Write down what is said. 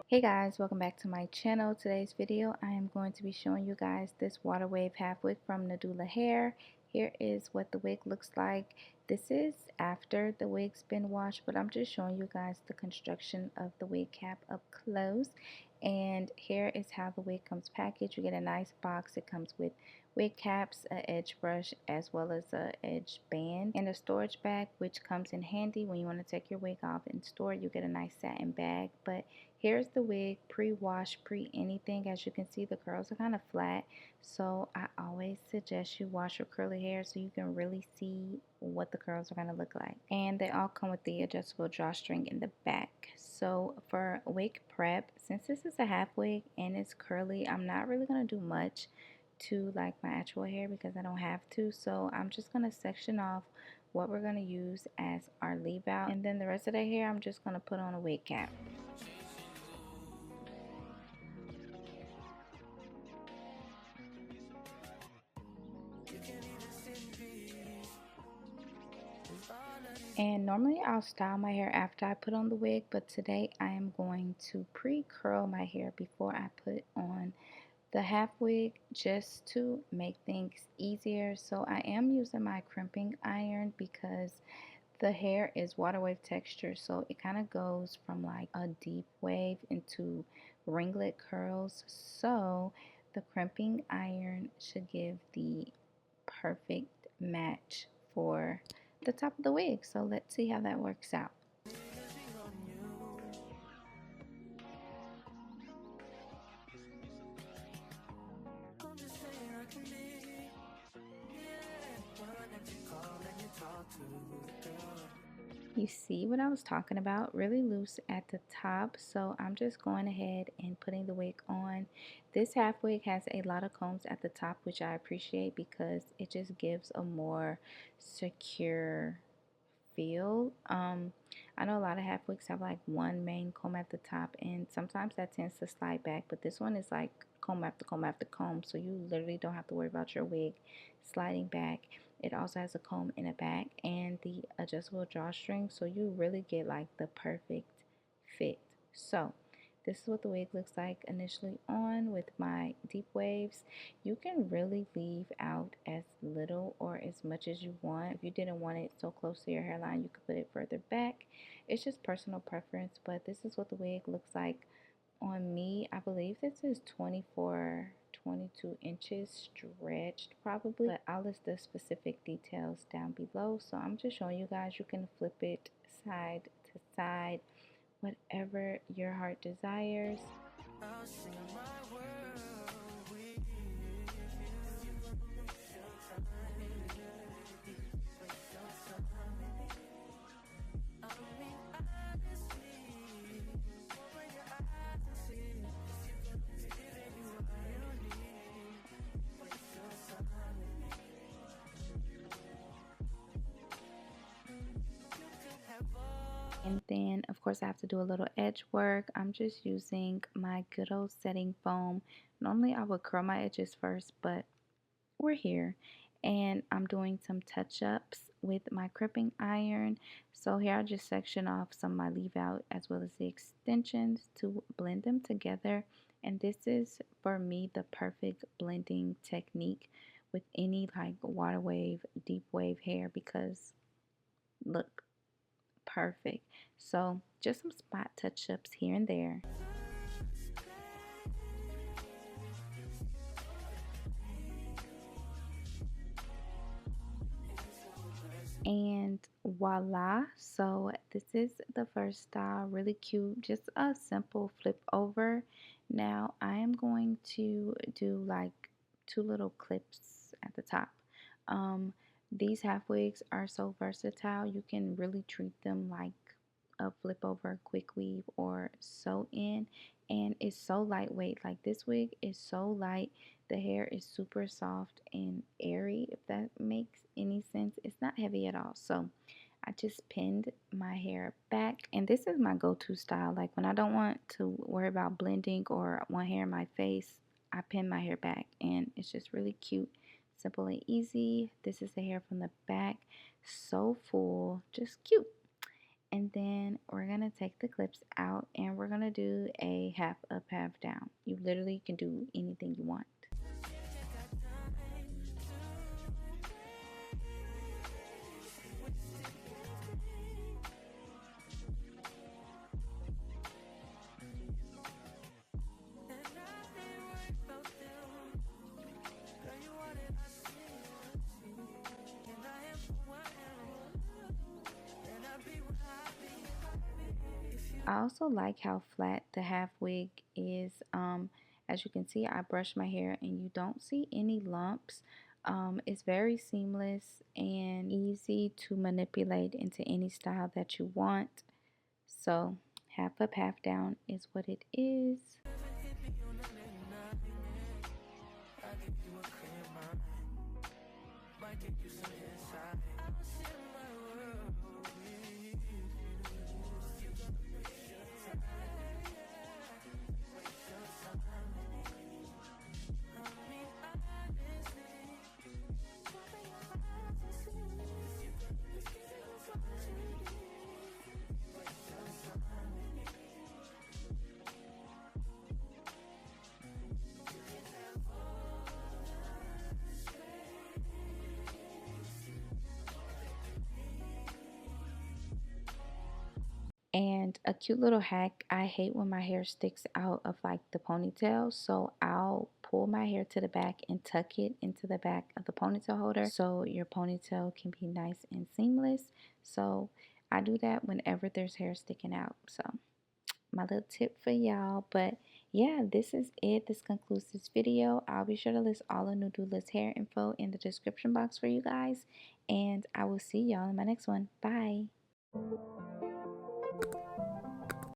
Hey guys, welcome back to my channel. Today's video I am going to be showing you guys this water wave half wig from Nadulahair. Here is what the wig looks like. This is after the wig's been washed, but I'm just showing you guys the construction of the wig cap up close. And here is how the wig comes packaged. You get a nice box. It comes with wig caps, an edge brush, as well as a edge band, and a storage bag, which comes in handy when you want to take your wig off and store it. You get a nice satin bag. But here's the wig, pre-wash, pre-anything. As you can see, the curls are kind of flat, so I always suggest you wash your curly hair so you can really see what the curls are going to look like. And they all come with the adjustable drawstring in the back. So for wig prep, since this is a half wig and it's curly, I'm not really going to do much to like my actual hair because I don't have to. So I'm just going to section off what we're going to use as our leave out, and then the rest of the hair I'm just going to put on a wig cap. And normally I'll style my hair after I put on the wig, but today I am going to pre-curl my hair before I put on the half wig just to make things easier. So I am using my crimping iron because the hair is water wave texture, so it kind of goes from like a deep wave into ringlet curls. So the crimping iron should give the perfect match for the top of the wig. So let's see how that works out. You see what I was talking about, really loose at the top. So I'm just going ahead and putting the wig on. This half wig has a lot of combs at the top, which I appreciate because it just gives a more secure feel. I know a lot of half wigs have like one main comb at the top, and sometimes that tends to slide back, but this one is like comb after comb after comb, so you literally don't have to worry about your wig sliding back. It also has a comb in the back and the adjustable drawstring, so you really get like the perfect fit. So this is what the wig looks like initially on with my deep waves. You can really leave out as little or as much as you want. If you didn't want it so close to your hairline, you could put it further back. It's just personal preference, but this is what the wig looks like on me. I believe this is 24, 22 inches stretched probably, but I'll list the specific details down below. So I'm just showing you guys, you can flip it side to side, whatever your heart desires. And then of course I have to do a little edge work. I'm just using my good old setting foam. Normally I would curl my edges first, but we're here, and I'm doing some touch-ups with my crimping iron. So here I just section off some of my leave out as well as the extensions to blend them together. And this is for me the perfect blending technique with any like water wave, deep wave hair, because look, perfect. So just some spot touch-ups here and there. And voila, so this is the first style, really cute, just a simple flip over. Now I am going to do like two little clips at the top. These half wigs are so versatile, you can really treat them like a flip over, quick weave, or sew in, and it's so lightweight. Like this wig is so light, the hair is super soft and airy, if that makes any sense. It's not heavy at all. So I just pinned my hair back, and this is my go-to style. Like when I don't want to worry about blending or want hair in my face, I pin my hair back, and it's just really cute, simple and easy. This is the hair from the back, so full, just cute. And then we're going to take the clips out and we're going to do a half up, half down. You literally can do anything you want. I also like how flat the half wig is. As you can see, I brush my hair and you don't see any lumps. It's very seamless and easy to manipulate into any style that you want. So half up, half down is what it is. And a cute little hack, I hate when my hair sticks out of like the ponytail, so I'll pull my hair to the back and tuck it into the back of the ponytail holder so your ponytail can be nice and seamless. So I do that whenever there's hair sticking out. So my little tip for y'all. But yeah, this is it. This concludes this video. I'll be sure to list all of Nadula's hair info in the description box for you guys, and I will see y'all in my next one. Bye.